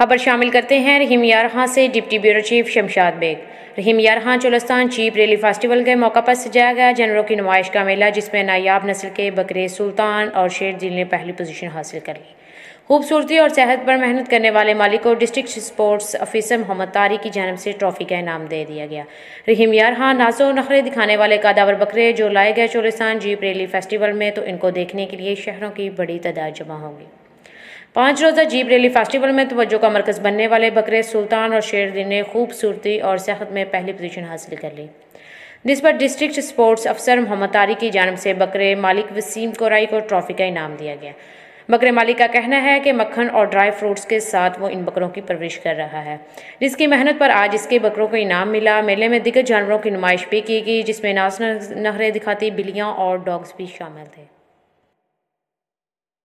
खबर शामिल करते हैं रहीम यार खां से। Deputy bureau chief Shamshad Beg. Rahim Yar Khan Cholistan jeep rally festival के मौका पर सजाया गया जानवरों की नुमाइश का मेला, जिसमें नायाब नस्ल के बकरे सुल्तान और शेर दिल ने पहली पोजीशन हासिल कर ली। खूबसूरती और सेहत पर मेहनत करने वाले मालिक को district sports officer Mohammad Tariq की जानब से ट्रॉफी का इनाम दे दिया गया। रहीम यार खां नाजो नखरे दिखाने वाले कादावर बकरे जो लाए गए चोलस्तान जीप रैली फेस्टिवल में, तो इनको देखने के लिए शहरों की बड़ी तादाद जमा होगी। 5 रोज़ा जीप रैली फेस्टिवल में तवज्जो का मरकज़ बनने वाले बकरे सुल्तान और शेरदिन ने खूबसूरती और सेहत में पहली पोजीशन हासिल कर ली, जिस पर डिस्ट्रिक्ट स्पोर्ट्स अफसर मोहम्मद तारिक की जानब से बकरे मालिक वसीम कोराई को ट्रॉफी का इनाम दिया गया। बकरे मालिक का कहना है कि मक्खन और ड्राई फ्रूट्स के साथ वो इन बकरों की परवरिश कर रहा है, जिसकी मेहनत पर आज इसके बकरों को इनाम मिला। मेले में दिग्गज जानवरों की नुमाइश भी की गई, जिसमें नाज नखरे दिखाती बिल्लियाँ और डॉग्स भी शामिल थे।